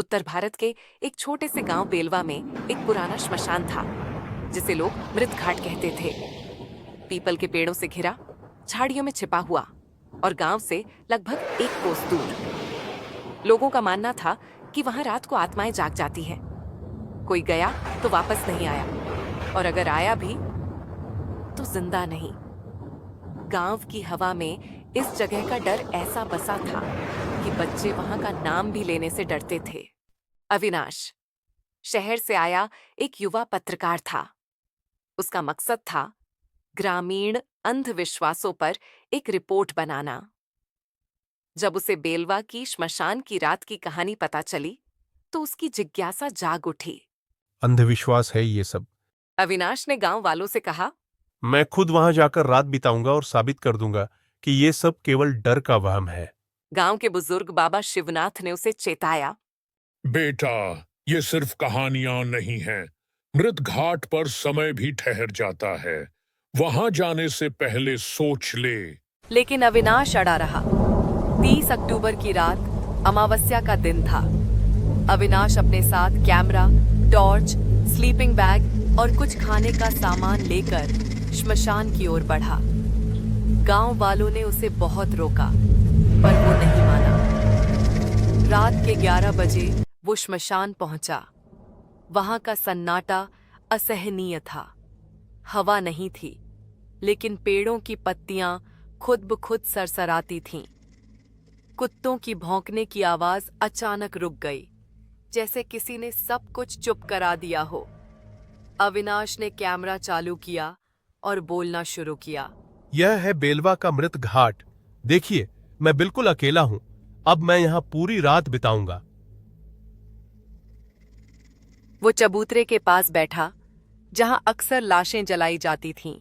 उत्तर भारत के एक छोटे से गांव बेलवा में एक पुराना श्मशान था जिसे लोग मृत घाट कहते थे। पीपल के पेड़ों से घिरा, झाड़ियों में छिपा हुआ और गांव से लगभग 1 कोस दूर। लोगों का मानना था कि वहां रात को आत्माएं जाग जाती हैं। कोई गया तो वापस नहीं आया, और अगर आया भी तो जिंदा नहीं। गांव की हवा में इस जगह का डर ऐसा बसा था कि बच्चे वहां का नाम भी लेने से डरते थे। अविनाश शहर से आया एक युवा पत्रकार था। उसका मकसद था ग्रामीण अंधविश्वासों पर एक रिपोर्ट बनाना। जब उसे बेलवा की श्मशान की रात की कहानी पता चली तो उसकी जिज्ञासा जाग उठी। अंधविश्वास है ये सब। अविनाश ने गांव वालों से कहा, मैं खुद वहां जाकर रात बिताऊंगा और साबित कर दूंगा कि ये सब केवल डर का वहम है। गांव के बुजुर्ग बाबा शिवनाथ ने उसे चेताया। बेटा, ये सिर्फ कहानियां नहीं हैं। मृत घाट पर समय भी ठहर जाता है। वहां जाने से पहले सोच ले। लेकिन अविनाश अड़ा रहा। 30 अक्टूबर की रात अमावस्या का दिन था। अविनाश अपने साथ कैमरा, टॉर्च, स्लीपिंग बैग और कुछ खाने का सामान लेकर श्मशान की ओर बढ़ा। गांव वालों ने उसे बहुत रोका, पर वो नहीं माना। रात के 11 बजे वो श्मशान पहुंचा। वहां का सन्नाटा असहनीय था। हवा नहीं थी, लेकिन पेड़ों की पत्तियां खुद ब खुद सरसराती थीं। कुत्तों की भौंकने की आवाज अचानक रुक गई, जैसे किसी ने सब कुछ चुप करा दिया हो। अविनाश ने कैमरा चालू किया और बोलना शुरू किया। यह है बेलवा का मृत घाट। देखिए, मैं बिल्कुल अकेला हूं। अब मैं यहां पूरी रात बिताऊंगा। वो चबूतरे के पास बैठा, जहां अक्सर लाशें जलाई जाती थीं।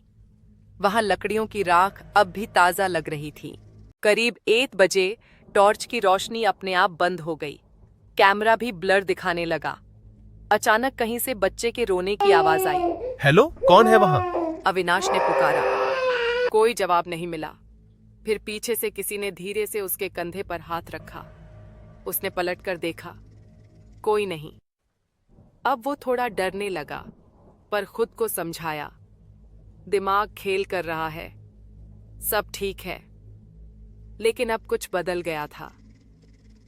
वहां लकड़ियों की राख अब भी ताजा लग रही थी। करीब 1 बजे टॉर्च की रोशनी अपने आप बंद हो गई। कैमरा भी ब्लर दिखाने लगा। अचानक कहीं से बच्चे के रोने की आवाज आई। हेलो, कौन है वहां? अविनाश ने पुकारा। कोई जवाब नहीं मिला। फिर पीछे से किसी ने धीरे से उसके कंधे पर हाथ रखा। उसने पलटकर देखा, कोई नहीं। अब वो थोड़ा डरने लगा, पर खुद को समझाया, दिमाग खेल कर रहा है, सब ठीक है। लेकिन अब कुछ बदल गया था।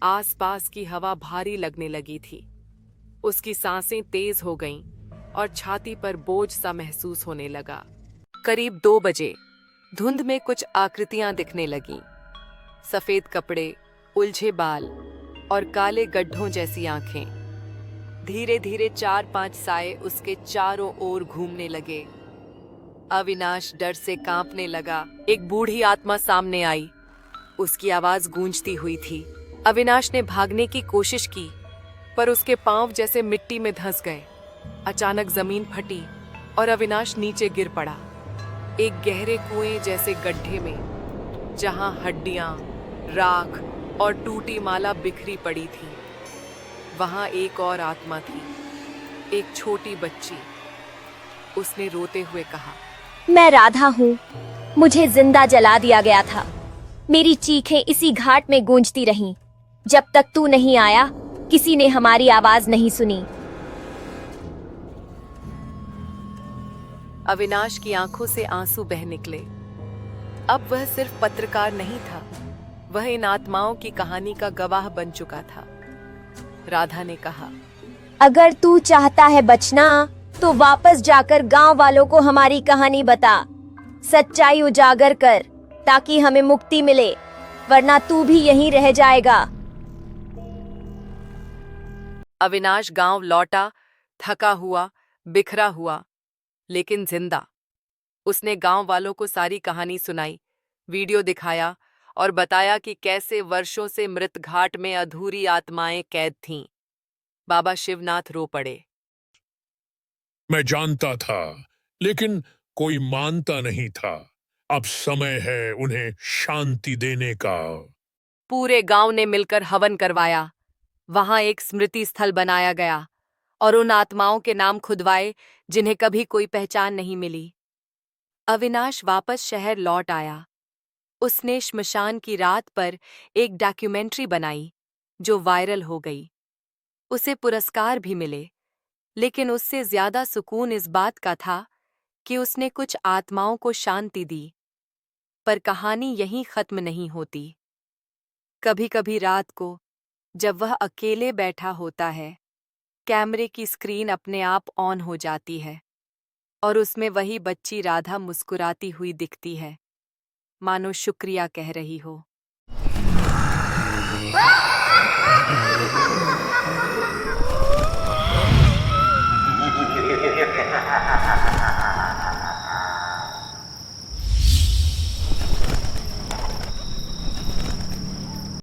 आसपास की हवा भारी लगने लगी थी। उसकी सांसें तेज हो गईं और छाती पर बोझ सा महसूस होने लगा। करीब 2 बजे धुंध में कुछ आकृतियां दिखने लगीं। सफेद कपड़े, उलझे बाल और काले गड्ढों जैसी आंखें। धीरे धीरे 4-5 साए उसके चारों ओर घूमने लगे। अविनाश डर से कांपने लगा। एक बूढ़ी आत्मा सामने आई। उसकी आवाज गूंजती हुई थी। अविनाश ने भागने की कोशिश की, पर उसके पांव जैसे मिट्टी में धंस गए। अचानक जमीन फटी और अविनाश नीचे गिर पड़ा, एक गहरे कुएं जैसे गड्ढे में, जहां हड्डियां, राख और टूटी माला बिखरी पड़ी थी। वहां एक और आत्मा थी, एक छोटी बच्ची। उसने रोते हुए कहा, मैं राधा हूँ। मुझे जिंदा जला दिया गया था। मेरी चीखें इसी घाट में गूंजती रहीं। जब तक तू नहीं आया, किसी ने हमारी आवाज नहीं सुनी। अविनाश की आंखों से आंसू बह निकले। अब वह सिर्फ पत्रकार नहीं था, वह इन आत्माओं की कहानी का गवाह बन चुका था। राधा ने कहा, अगर तू चाहता है बचना, तो वापस जाकर गांव वालों को हमारी कहानी बता। सच्चाई उजागर कर, ताकि हमें मुक्ति मिले, वरना तू भी यहीं रह जाएगा। अविनाश गांव लौटा, थका हुआ, बिखरा हुआ, लेकिन जिंदा। उसने गांव वालों को सारी कहानी सुनाई, वीडियो दिखाया और बताया कि कैसे वर्षों से मृत घाट में अधूरी आत्माएं कैद थीं। बाबा शिवनाथ रो पड़े। मैं जानता था, लेकिन कोई मानता नहीं था। अब समय है उन्हें शांति देने का। पूरे गांव ने मिलकर हवन करवाया। वहां एक स्मृति स्थल बनाया गया और उन आत्माओं के नाम खुदवाए जिन्हें कभी कोई पहचान नहीं मिली। अविनाश वापस शहर लौट आया। उसने श्मशान की रात पर एक डॉक्यूमेंट्री बनाई, जो वायरल हो गई। उसे पुरस्कार भी मिले, लेकिन उससे ज्यादा सुकून इस बात का था कि उसने कुछ आत्माओं को शांति दी। पर कहानी यहीं खत्म नहीं होती। कभी कभी रात को जब वह अकेले बैठा होता है, कैमरे की स्क्रीन अपने आप ऑन हो जाती है और उसमें वही बच्ची राधा मुस्कुराती हुई दिखती है, मानो शुक्रिया कह रही हो।